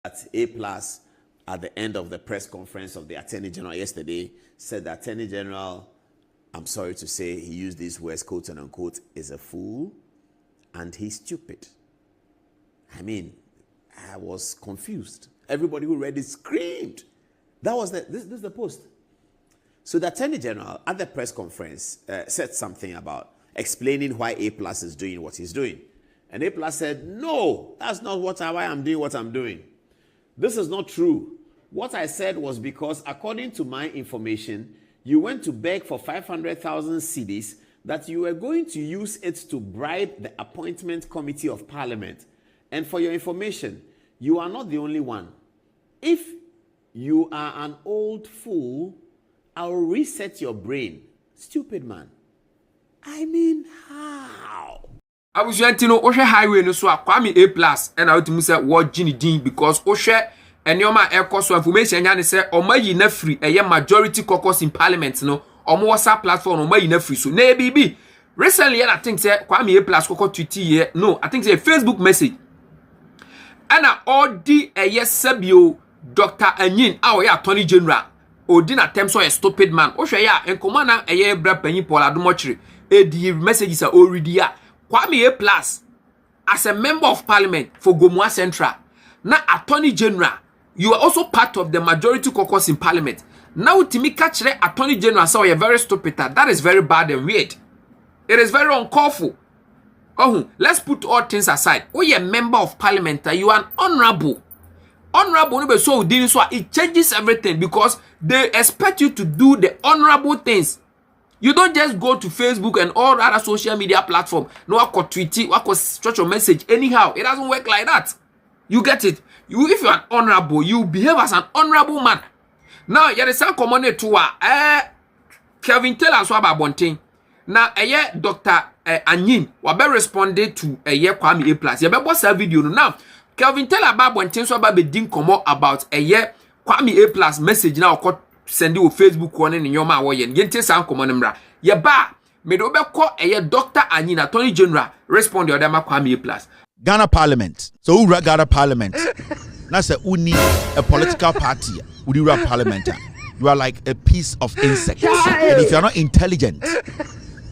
At A plus at the end of the press conference of the Attorney General yesterday said the Attorney General, I'm sorry to say, he used these words, quote and unquote, is a fool and he's stupid. I mean, I was confused. Everybody who read it screamed. That was this is the post. So the Attorney General at the press conference said something about explaining why A plus is doing what he's doing. And A plus said, no, that's not why I'm doing what I'm doing. This is not true. What I said was because according to my information, you went to beg for 500,000 cedis that you were going to use it to bribe the appointment committee of parliament. And for your information, you are not the only one. If you are an old fool, I'll reset your brain. Stupid man. I mean, how? I was trying to know Osha highway no so Kwame A plus and I would say what Ginny Dean because Osha and your air cost information and say or my na free a majority caucus in parliament no or more WhatsApp platform or my na free so nay BB. Recently I think say Kwame A plus caucus tweet here. No, I think say Facebook message. And I already a yes Sabio Dr. Anyin our Attorney General or din attempt so a stupid man. Osha ya and commander a year bra penny Paula Dumochri. The messages are already ya. Kwame A plus as a member of parliament for Gomua Central, now Attorney General, you are also part of the majority caucus in parliament. Now Timi catch the Attorney General so you're very stupid. That is very bad and weird. It is very uncalled for. Oh, let's put all things aside. Oh, you're a member of parliament, you are an honorable. Honorable, so it changes everything because they expect you to do the honorable things. You don't just go to Facebook and all other social media platforms. No, I could tweet it, I could stretch your message anyhow. It doesn't work like that. You get it? If you're an honorable, you behave as an honorable man. Now, you're the same common to Kevin Taylor so about one thing. Now, Dr. Anyin, wabe responded to Kwame A plus. You better watch that video now. Kevin Taylor about one thing so about be ding come about Kwame A plus message now called send you Facebook one in your man woyen yente san komonimra ye ba me do be call Dr. Anyin Attorney General respond the other Kwame A plus Ghana Parliament. So who run Ghana Parliament? Now say who need a political party? Would you run Parliament? You are like a piece of insect. And if you are not intelligent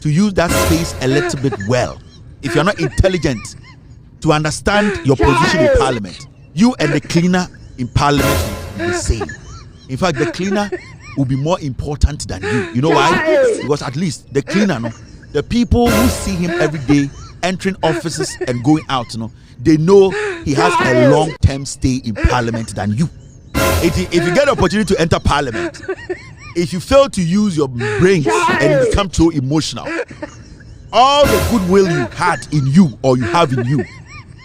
to use that space a little bit well, if you are not intelligent to understand your position in Parliament, you and the cleaner in Parliament will be the same. In fact, the cleaner will be more important than you. You know why? Because at least the cleaner, no, the people who see him every day entering offices and going out, they know he has a long-term stay in Parliament than you. If you get the opportunity to enter Parliament, if you fail to use your brains and you become so emotional, all the goodwill you had in you or you have in you,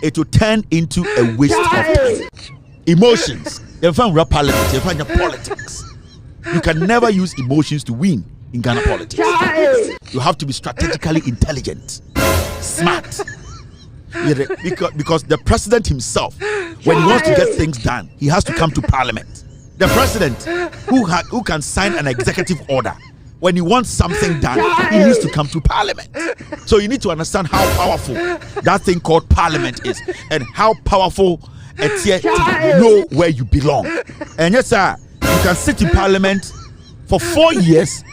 it will turn into a waste of time. Emotions. You find real Parliament, you find your politics. You can never use emotions to win in Ghana politics. You have to be strategically intelligent, smart. Because the president himself, when he wants to get things done, he has to come to Parliament. The president who can sign an executive order, when he wants something done, he needs to come to Parliament. So you need to understand how powerful that thing called Parliament is and how powerful it's yet to know where you belong. And yes, sir, you can sit in Parliament for 4 years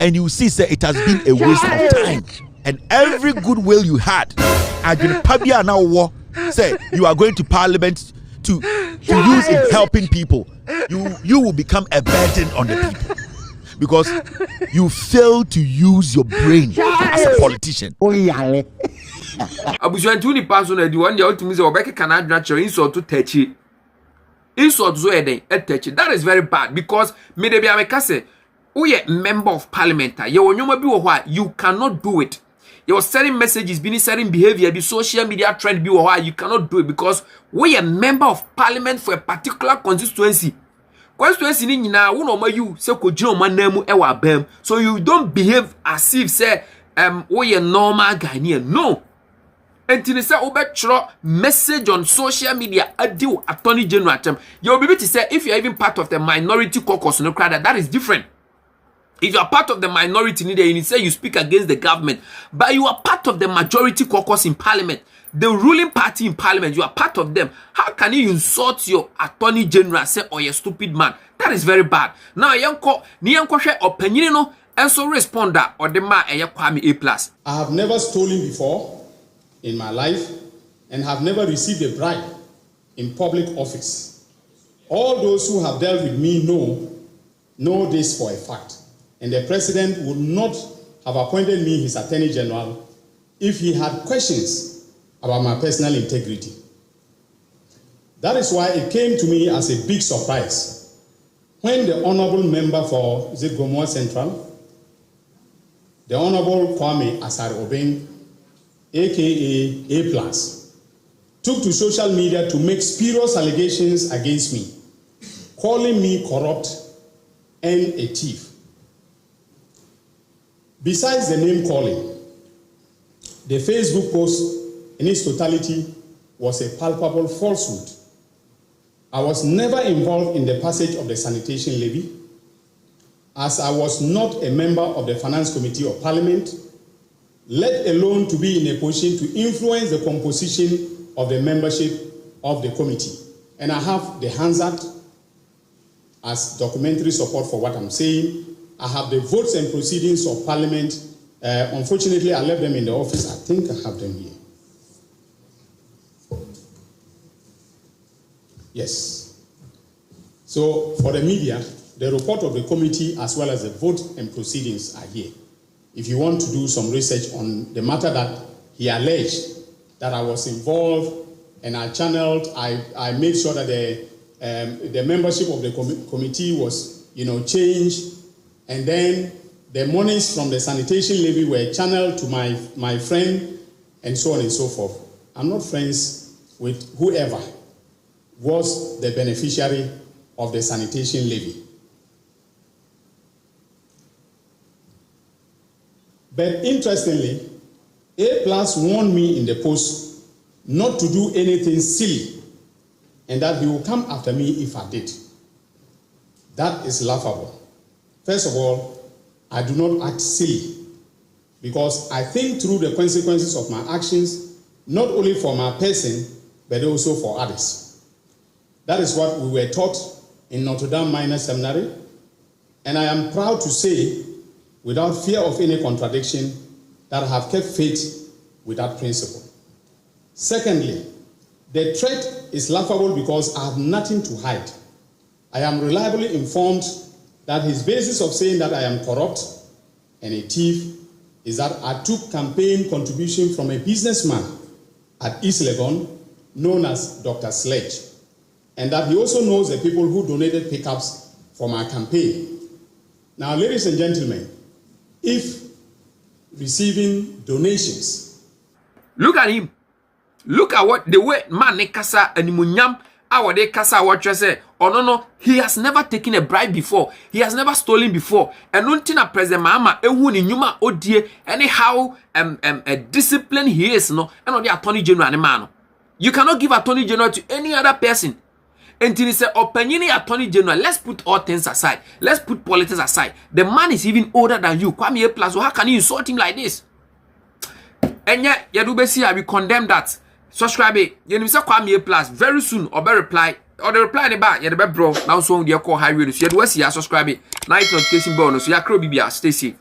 and you see, sir, it has been a waste of time. And every goodwill you had, say you are going to Parliament to use in helping people, you will become a burden on the people because you fail to use your brain as a politician. Abushantuni pass on the one the ultimate Obeka cannot natural insult to touch it. Insult so a touch it. That is very bad because maybe I make say, oh yeah, member of parliament, you cannot do it. Your certain messages, being certain behavior, be social media trend, be why you cannot do it because we are member of parliament for a particular constituency. Constituency ni na wo you say ko jino manemu e wa bam. So you don't behave as if say we are normal Ghanaian. No. Until say obetro message on social media adiu Attorney General term. You will be able to say if you are even part of the minority caucus no crowd that is different. If you are part of the minority, you say you speak against the government, but you are part of the majority caucus in parliament. the ruling party in parliament, you are part of them. How can you insult your attorney general, say, oh, you stupid man? That is very bad. Now, yanko share opinion no, and so responder or the man Kwame A+. I have never stolen before in my life and have never received a bribe in public office. All those who have dealt with me know this for a fact. And the president would not have appointed me his attorney general if he had questions about my personal integrity. That is why it came to me as a big surprise when the honorable member for Gomoa Central, the Honorable Kwame Obeng, aka A+, took to social media to make spurious allegations against me, calling me corrupt and a thief. Besides the name calling, the Facebook post in its totality was a palpable falsehood. I was never involved in the passage of the sanitation levy, as I was not a member of the Finance Committee of Parliament, let alone to be in a position to influence the composition of the membership of the committee. And I have the Hansard as documentary support for what I'm saying. I have the votes and proceedings of Parliament. Unfortunately, I left them in the office. I think I have them here. Yes. So for the media, the report of the committee as well as the vote and proceedings are here. If you want to do some research on the matter that he alleged that I was involved and I channeled, I made sure that the membership of the committee was, changed, and then the monies from the sanitation levy were channeled to my friend, and so on and so forth. I'm not friends with whoever was the beneficiary of the sanitation levy. But interestingly, A+ warned me in the post not to do anything silly and that he will come after me if I did. That is laughable. First of all, I do not act silly because I think through the consequences of my actions, not only for my person, but also for others. That is what we were taught in Notre Dame Minor Seminary, and I am proud to say, without fear of any contradiction, that I have kept faith with that principle. Secondly, the threat is laughable because I have nothing to hide. I am reliably informed that his basis of saying that I am corrupt and a thief is that I took campaign contribution from a businessman at East Legon known as Dr. Sledge, and that he also knows the people who donated pickups for my campaign. Now, ladies and gentlemen, if receiving donations. Look at him. Look at what the way man kasa animunyam our de kasa what you say. Oh no, he has never taken a bribe before. He has never stolen before. And untina President Mahama ehu ni nyuma odie anyhow a discipline he is no and on the Attorney General man. You cannot give Attorney General to any other person. Until he said, opinion Attorney General, let's put all things aside. Let's put politics aside. The man is even older than you. Kwame A+, so how can you insult him like this? And yet, Yadubesi, we condemn that. Subscribe it. You say Kwame A+, very soon, or be reply. Or the reply in the back, bro. Now, so you call high radio. So you do see, subscribe it. Now, it's notification bonus. So you stay safe.